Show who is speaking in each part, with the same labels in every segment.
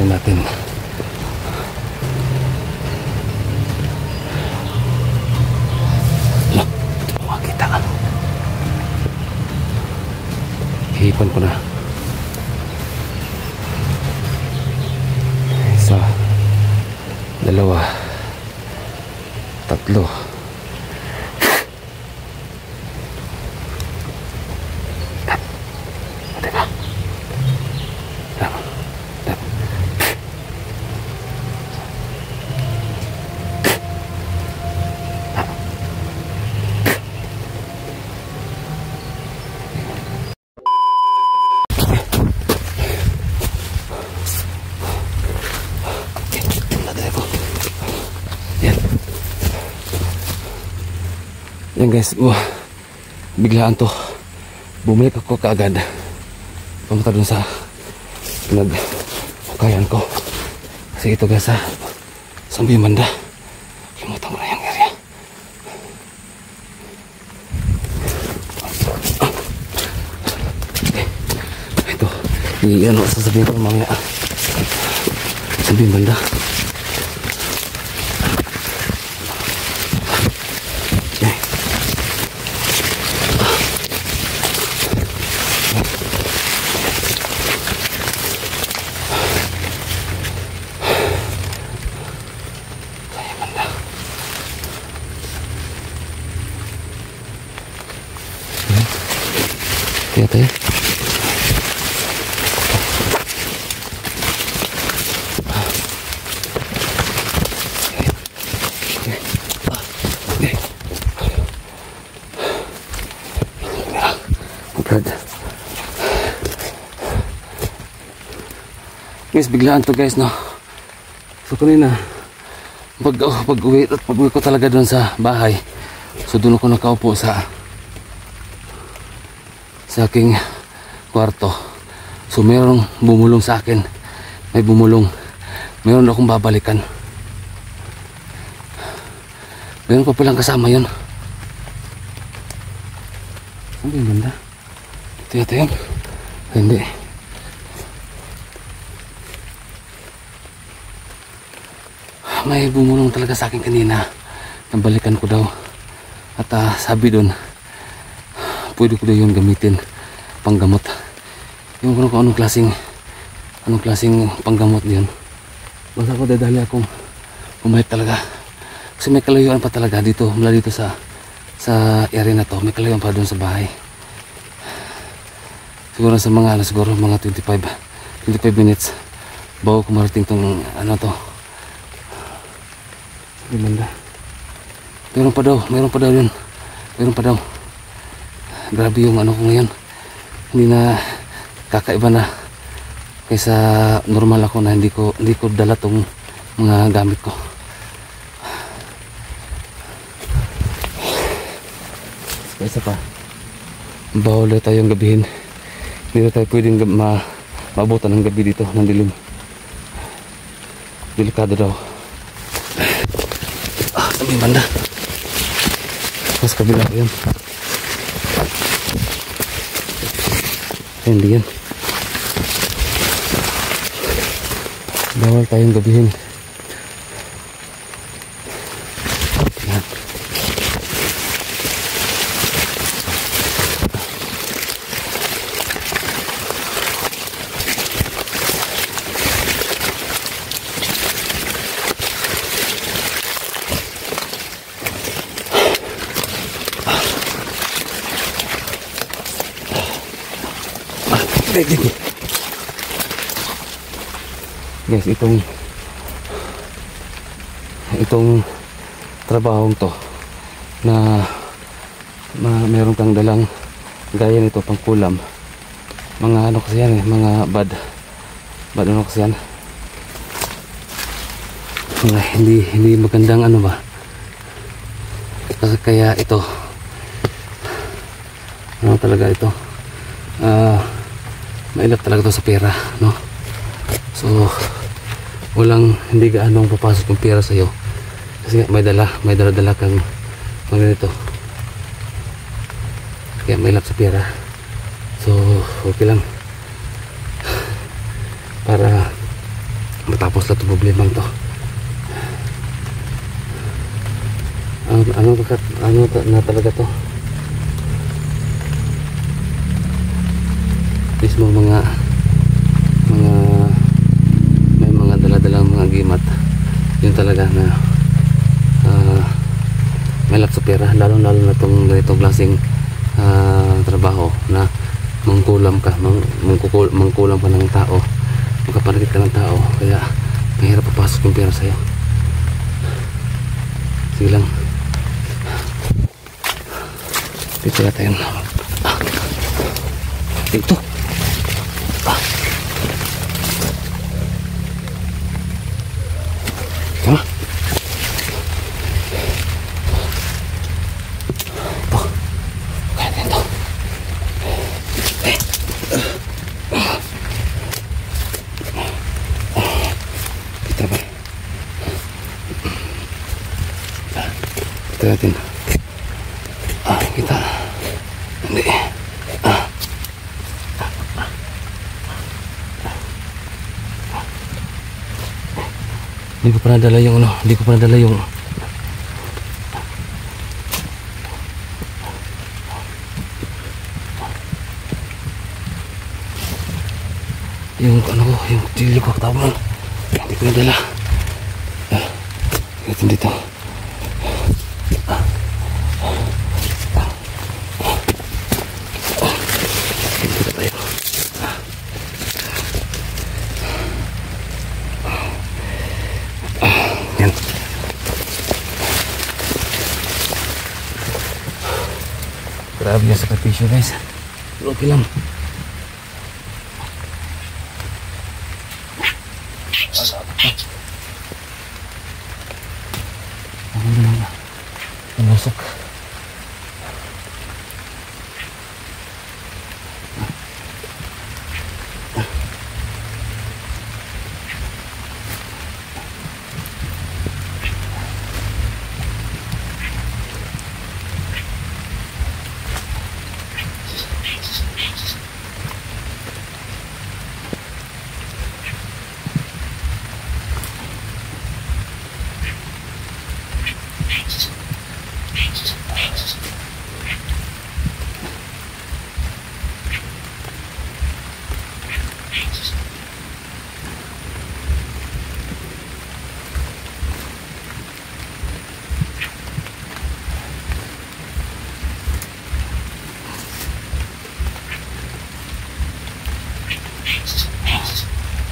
Speaker 1: natin. Makita ka. Hihipan ko na. Isa, dalawa, tatlo. Yan guys, biglaan to. Bumalik ako kaagad. Pumunta dun sa naghukayan ko. Kasi ito guys, sa banda. Limutan ko na yung area. Ito, ano sasabihin ko mamaya. Sa banda. Kaya tayo. Guys, biglaan to guys, no. So kanina pag-uwi ko talaga doon sa bahay. So doon ako nakaupo sa aking kwarto. So mayroong bumulong sa akin. May bumulong. Mayroon akong babalikan. Mayroon pa palang kasama yun. Saan ba yung banda? Ito yun. Hindi. May bumulong talaga sa akin kanina. Nabalikan ko daw. At sabi doon, pwede ko daw yung gamitin panggamot. Yung kung anong klaseng panggamot yun. Basta ako dadali akong bumalik talaga. Kasi may kalayuan pa talaga dito. Mula dito sa area na to. May kalayuan pa doon sa bahay. Siguro sa mga 25 minutes bago ko marating tong to. Gimana? Meron pa daw yun. Meron pa daw. Grabe yung ko ngayon. Hindi na kakaiba na kaysa normal ako na hindi ko dala tong mga gamit ko. Isa pa. Bawal na tayong gabihin. Hindi na tayo pwedeng maabutan ng gabi dito ng dilim. Delikado daw. Sabi banda. Mas kabila ko yun. Hindi yan. Bawal tayong gabihin. Yan. Guys, itong trabahong to na meron kang dalang gaya nito pang kulam, mga kasi yan mga bad kasi yan, mga hindi magandang kaya ito, ano talaga ito, mailap talaga to sa pera, no? So hindi gaanong papasok yung pera sa'yo kasi may dala kang mga ganito, kaya mailap sa pera. So okay lang para matapos na itong problemang to. Ano na talaga to, mismo mga may mga daladalang mga gimat, yun talaga na may lap sa pera, lalo na itong ganitong klaseng trabaho na mangkulam ka ng tao, magkapanagit ka ng tao, kaya mahirap papasok yung pera sa'yo. Sige lang, dito na tayo. Dito tama. Ito kaya din to. Kita ba? Kita natin. Kita. Hindi. Hindi ko pa nadala yung yung kutsilyo ko, tawag mo. Hindi ko nadala. Dito. Dito tayo. Yan. Grabe yung sakripisyo, guys. Pero okay lang. Masuk.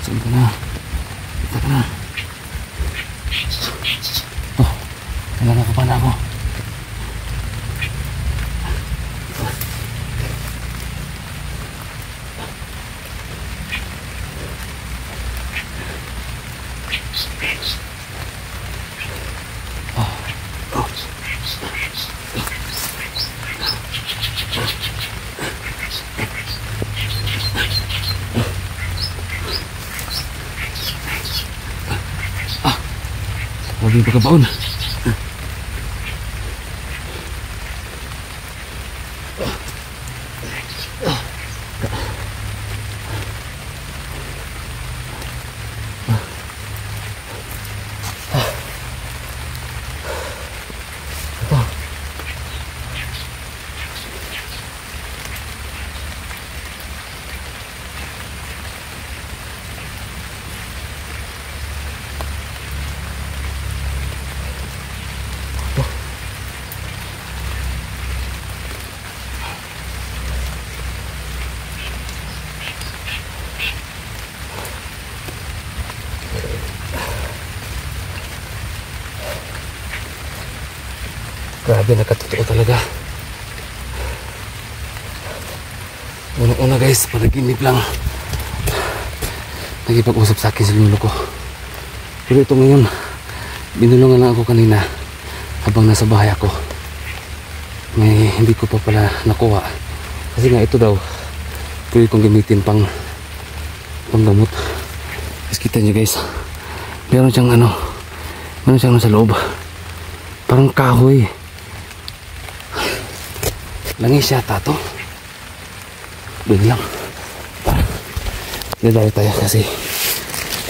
Speaker 1: Saan ka na? Kita ka na. Oh, kailangan ko pa na ako. Huwag yung pagkabaon. Grabe, nakatotoo talaga. Unang-una guys, panaginip lang. Nagipag-usap sa akin si lolo ko. Pero ito ngayon, binulungan lang ako kanina habang nasa bahay ako. may hindi ko pa pala nakuha. Kasi nga ito daw pwede kong gamitin pang gamot. Guys, kita nyo guys, meron siyang ano sa loob, parang kahoy. Langis yata to. Doon lang. Dadali tayo kasi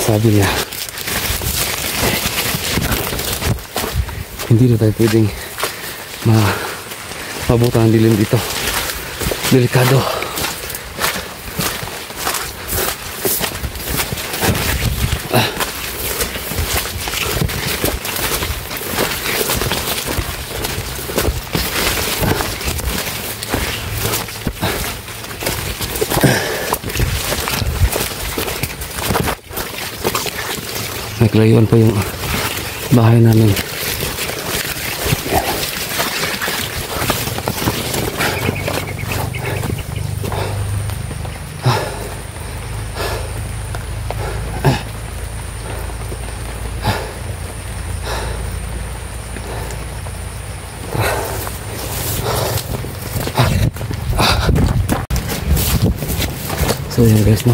Speaker 1: sabi niya hindi na tayo pwedeng mabutan ng dilim dito. Delikado. Naglayuan pa yung bahay namin. So yun guys, no,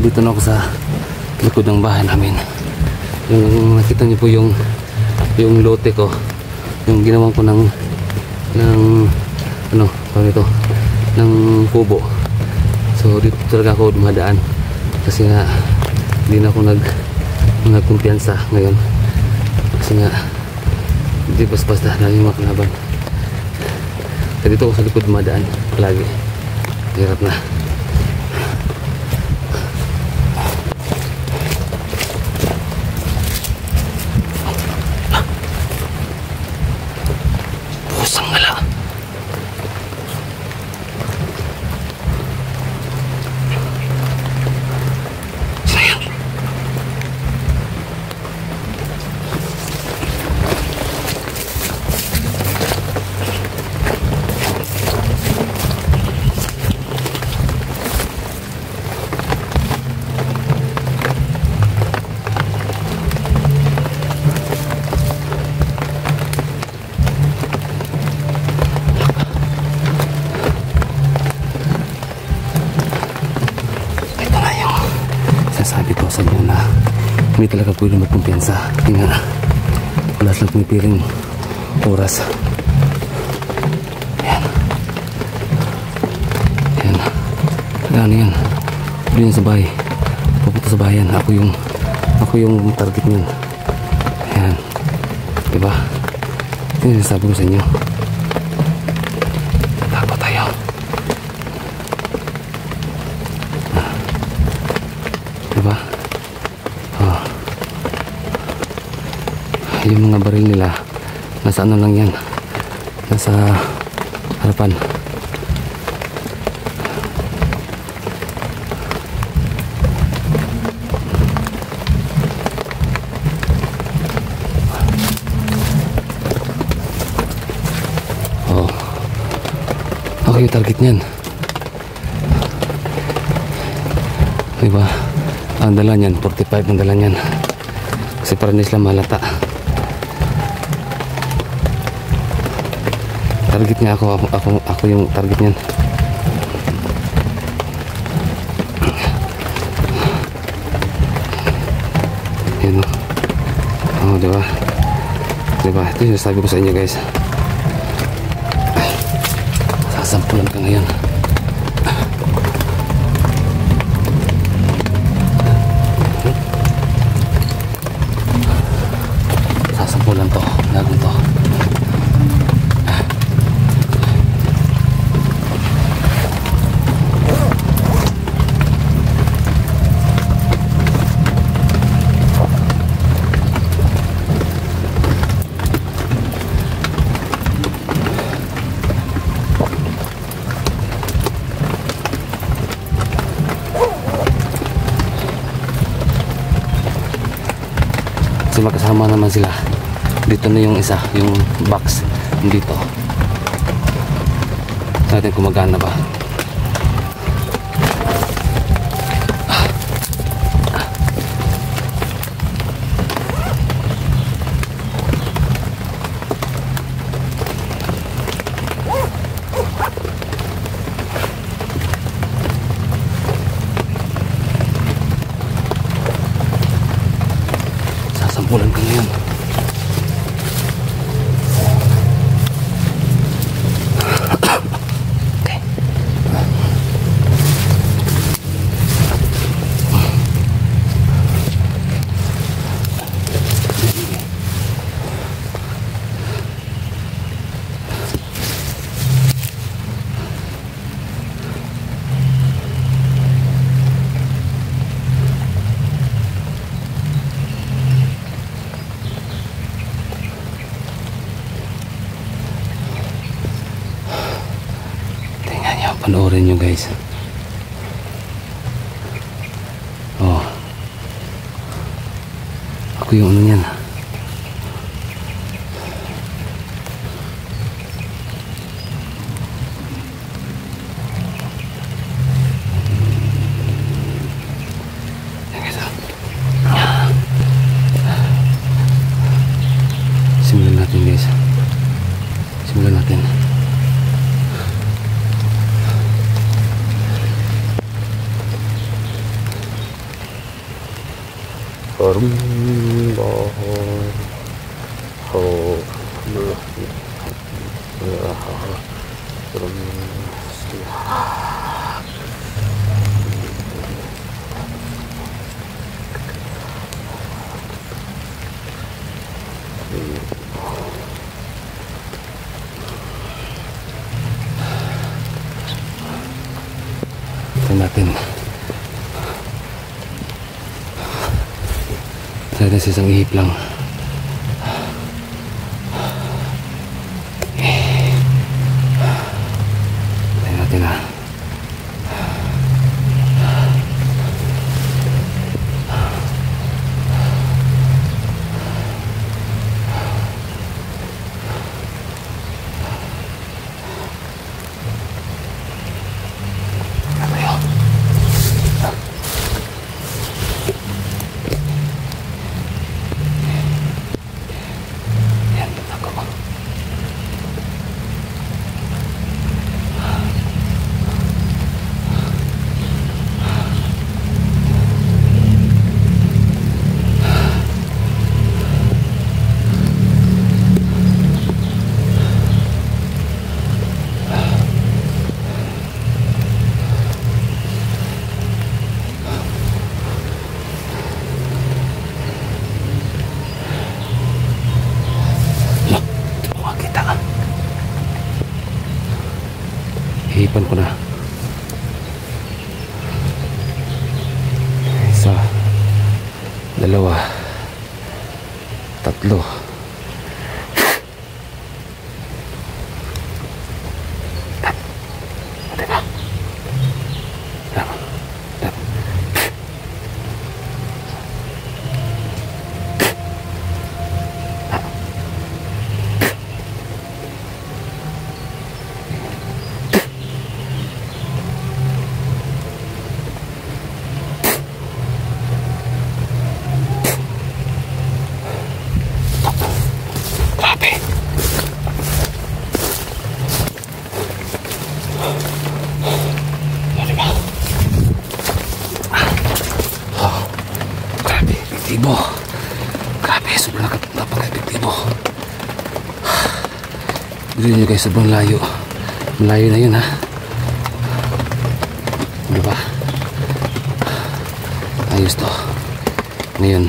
Speaker 1: dito na ako sa likod ng bahay namin. Yung nakita niyo po yung lote ko, yung ginawan ko ng ano tawag ito, ng kubo. So dito talaga ako dumadaan kasi nga hindi na ako nagkumpiyansa ngayon kasi nga hindi basta na yung makalaban. Kaya dito ako sa likod dumadaan palagi. Hirap na. Sabi ko sa inyo na hindi talaga pwede magkumpiyansa. Hindi nga wala silang pinipiling oras. Ayan. Ano yan? Pwede yan sa bahay. Pupunta sa bayan. Ako yung target niyan. Ayan. Diba? Ito yung sabi ko sa inyo. Takbo tayo. Diba? Oh. Yung mga baril nila nasa ano lang yan, nasa harapan. Oh. Ako yung target niyan. Diba? Ang dala niyan, 45 ang dala niyan. Kasi para na sila malata. Target niya ako yung target niyan. Yan o. Oh, diba? Diba? Ito yung sabi ko sa inyo guys. Sasampulan ka ngayon. Sasampulan to, lagun to. Kasi magkasama naman sila. Dito na yung isa, yung box dito. Natin kung magana ba. Umulan ka ngayon. Panoorin nyo guys. Oh, ako yung ano yan. Simulan natin guys. Simulan natin. Ito natin. Sana sa isang ihip lang. Tignan natin ha. Hihipan ko na. Isa, dalawa, tatlo. Epektibo. Grabe, sobrang napaka-epektibo. Bili nyo guys, sobrang layo. Malayo na yun ha. Diba? Ayos to. Ngayon,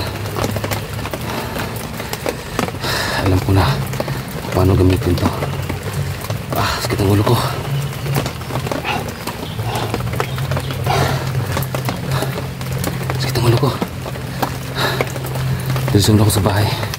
Speaker 1: alam ko na paano gamitin to. Sakit ang ulo ko. Sakit ang ulo ko. Diretso na ako sa bahay.